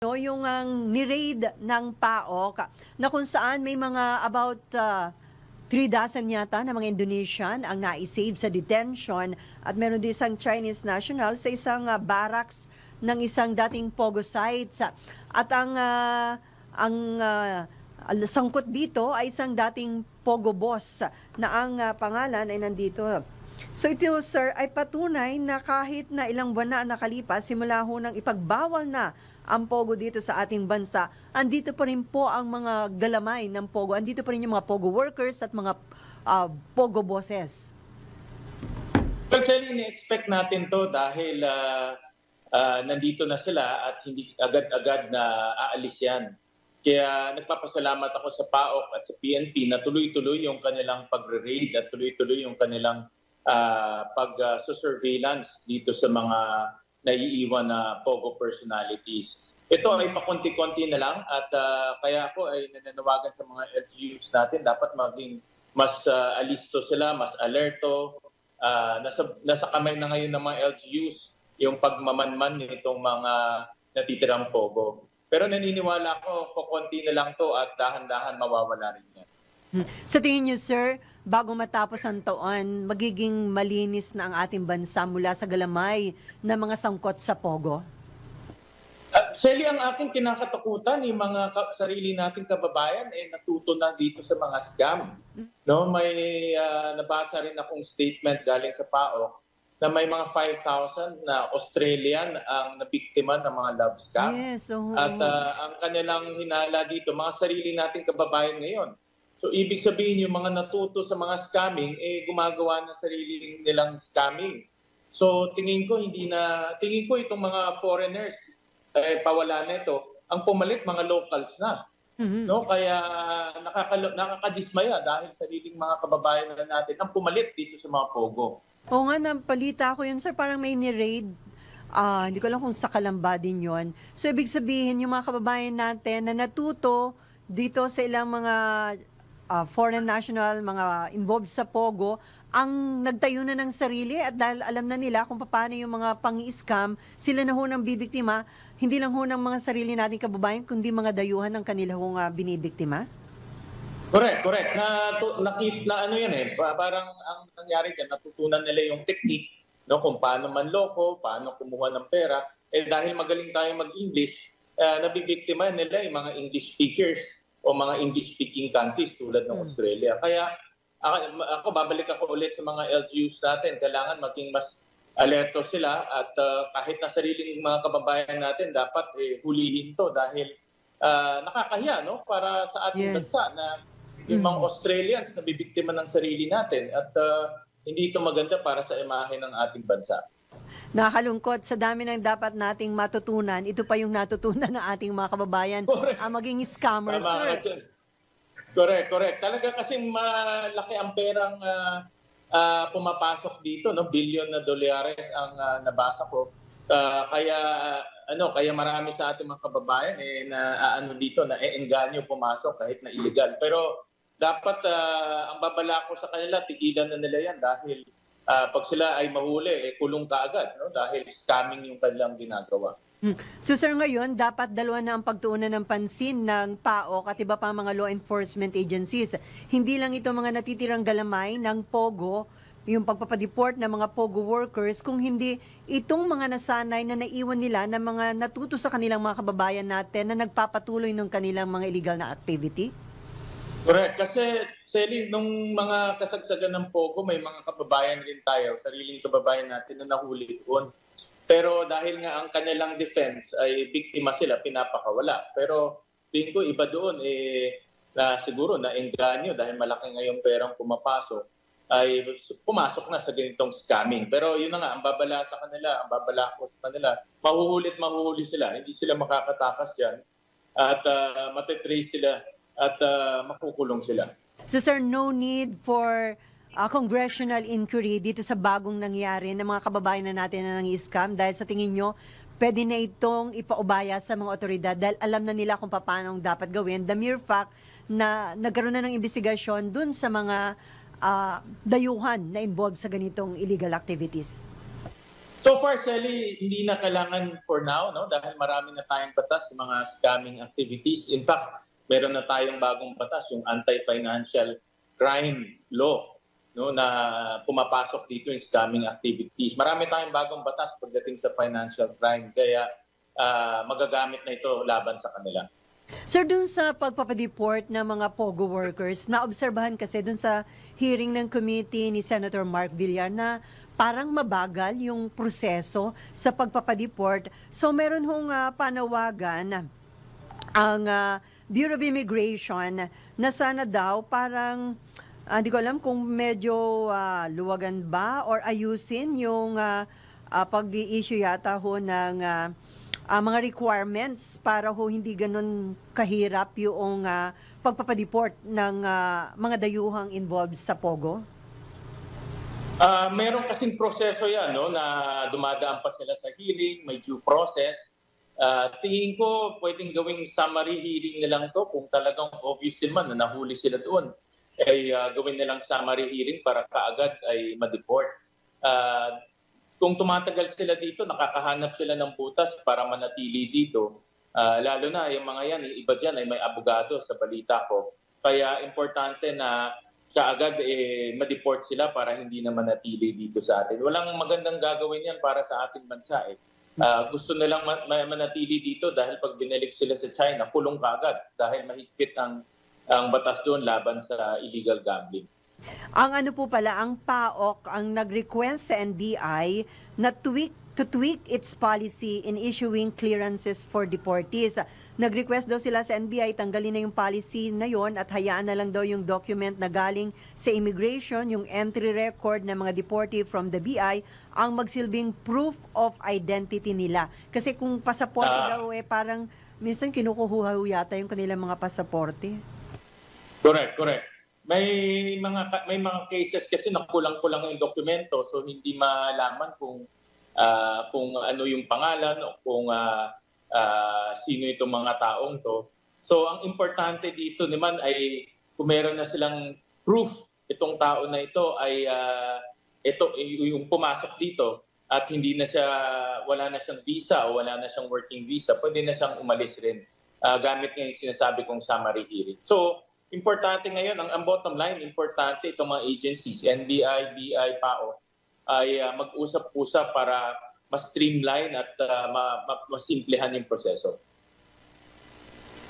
No, yung ni-raid ng PAOK na kung saan may mga about 3 dozen yata na mga Indonesian ang naisave sa detention at meron din isang Chinese national sa isang barracks ng isang dating Pogo sites. At ang sangkot dito ay isang dating Pogo boss na ang pangalan ay nandito. So ito, sir, ay patunay na kahit na ilang buwan na nakalipas, simula ho nang ipagbawal na ang Pogo dito sa ating bansa, andito pa rin po ang mga galamay ng Pogo, andito pa rin yung mga Pogo workers at mga Pogo bosses. Well, Sally, ini-expect natin to dahil nandito na sila at hindi agad-agad na aalis yan. Kaya nagpapasalamat ako sa PAOK at sa PNP na tuloy-tuloy yung kanilang pagre-raid at tuloy-tuloy yung kanilang pag-surveillance dito sa mga naiiwan na Pogo personalities. Ito ay pakunti-kunti na lang at kaya ako ay nananawagan sa mga LGUs natin dapat maging mas alisto sila, mas alerto. Nasa kamay na ngayon ng mga LGUs yung pagmamanman nitong mga natitirang Pogo. Pero naniniwala ko, kukunti na lang to at dahan-dahan mawawala rin yan. Sa tingin niyo, sir, bago matapos ang taon, magiging malinis na ang ating bansa mula sa galamay na mga sangkot sa Pogo? Sally, ang aking kinakatakutan, yung mga sarili nating kababayan natuto na dito sa mga scam. No, may nabasa rin akong statement galing sa PAOK na may mga 5,000 na Australian ang nabiktima ng mga love scam. Yes, At ang kanilang hinala dito, mga sarili nating kababayan ngayon. So ibig sabihin yung mga natuto sa mga scamming gumagawa ng sarili nilang scamming. So tingin ko itong mga foreigners pawala nito. Ang pumalit mga locals na. No, kaya nakakadismaya dahil sariling mga kababayan na natin ang pumalit dito sa mga Pogo. Oo nga, napalita ko yun, sir, parang may ni-raid. Hindi ko lang kung sa Kalamba din yun. So ibig sabihin yung mga kababayan natin na natuto dito sa ilang mga foreign national, mga involved sa Pogo, ang nagtayo na ng sarili at dahil alam na nila kung paano yung mga pang-i-scam, sila na ho ng bibiktima, hindi lang ho ng mga sarili nating kababayan, kundi mga dayuhan ng kanila hong binibiktima? Correct. Ano yan parang ang nangyari dyan, natutunan nila yung technique, no, kung paano manloko, paano kumuha ng pera. Dahil magaling tayo mag-English, nabibiktima nila yung mga English speakers o mga English-speaking countries tulad ng Australia. Kaya ako babalik ako ulit sa mga LGUs natin. Kailangan maging mas alerto sila at kahit na sariling mga kababayan natin dapat hulihin to dahil nakakahiya, no, para sa ating bansa na yung mga Australians na bibiktima ng sarili natin at hindi ito maganda para sa imahe ng ating bansa. Nakakalungkot, sa dami ng dapat nating matutunan, ito pa yung natutunan ng ating mga kababayan, ang maging scammers, sir. Correct. Talaga kasing malaki ang perang pumapasok dito, no? Billion na dolyares ang nabasa ko. Kaya marami sa ating mga kababayan na dito na engganyo pumasok kahit na illegal. Pero dapat ang babala ko sa kanila, tigilan na nila yan dahil pag sila ay mahuli, kulong kaagad, no? Dahil scamming yung kanilang ginagawa. So sir, ngayon, dapat dalawa na ang pagtuunan ng pansin ng PAOK at iba pa mga law enforcement agencies. Hindi lang ito mga natitirang galamay ng Pogo, yung pagpapadeport ng mga Pogo workers, kung hindi itong mga nasanay na naiwan nila ng mga natuto sa kanilang mga kababayan natin na nagpapatuloy ng kanilang mga illegal na activity? Correct. Kasi, Sally, nung mga kasagsagan ng Pogo, may mga kababayan din tayo, sariling kababayan natin na nahuli doon. Pero dahil nga ang kanilang defense ay biktima sila, pinapakawala. Pero tingin ko iba doon na siguro na engganyo dahil malaki ngayong perang pumapasok ay pumasok na sa ganitong scamming. Pero yun na nga, ang babala ko sa kanila, mahuhuli sila. Hindi sila makakatakas dyan at matitrace sila at makukulong sila. So sir, no need for congressional inquiry dito sa bagong nangyari ng mga kababayan na natin na nang-i-scam dahil sa tingin nyo, pwede na itong ipaubaya sa mga otoridad dahil alam na nila kung paano dapat gawin. The mere fact na nagkaroon na ng investigasyon dun sa mga dayuhan na involved sa ganitong illegal activities. So far, Sally, hindi na kailangan for now, no? Dahil marami na tayong batas sa mga scamming activities. In fact, meron na tayong bagong batas, yung anti-financial crime law, no, na pumapasok dito yung scamming activities. Marami tayong bagong batas pagdating sa financial crime, kaya magagamit na ito laban sa kanila. Sir, dun sa pagpapadeport ng mga POGO workers, naobserbahan kasi dun sa hearing ng committee ni Senator Mark Villar na parang mabagal yung proseso sa pagpapadeport. So meron hong panawagan ang Bureau of Immigration na sana daw parang hindi ko alam kung medyo luwagan ba or ayusin yung pag-i-issue yata ho ng mga requirements para ho hindi ganun kahirap yung pagpapadeport ng mga dayuhang involved sa POGO? Meron kasing proseso yan, no, na dumadaan pa sila sa hearing, may due process. Tingin ko pwedeng gawing summary hearing na lang to kung talagang obvious naman na nahuli sila doon. Ay gawin nilang summary hearing para kaagad ay ma-deport. Kung tumatagal sila dito, nakakahanap sila ng butas para manatili dito. Lalo na yung mga yan, iba dyan ay may abogado sa balita ko. Kaya importante na kaagad ma-deport sila para hindi na manatili dito sa atin. Walang magandang gagawin yan para sa ating bansa. Gusto nilang manatili dito dahil pag binalik sila sa China, kulong kaagad dahil mahigpit ang batas doon laban sa illegal gambling. Ang ano po pala, ang PAOK ang nag-request sa NBI na to tweak its policy in issuing clearances for deportees. Nag-request daw sila sa NBI, tanggalin na yung policy na yon at hayaan na lang daw yung document na galing sa immigration, yung entry record ng mga deportee from the BI, ang magsilbing proof of identity nila. Kasi kung pasaporte daw parang minsan kinukuha yata yung kanilang mga pasaporte. Correct. May mga cases kasi na kulang-kulang yung dokumento, so hindi malaman kung ano yung pangalan o kung sino itong mga taong to. So ang importante dito naman ay kung meron na silang proof itong tao na ito ay ito yung pumasok dito at wala na siyang visa o wala na siyang working visa, pwede na siyang umalis rin gamit ng sinasabi kong summary hearing. So importante ngayon, ang bottom line, importante itong mga agencies, NBI, BI, PAO, ay mag-usap-usap para mas streamline at masimplehan yung proseso.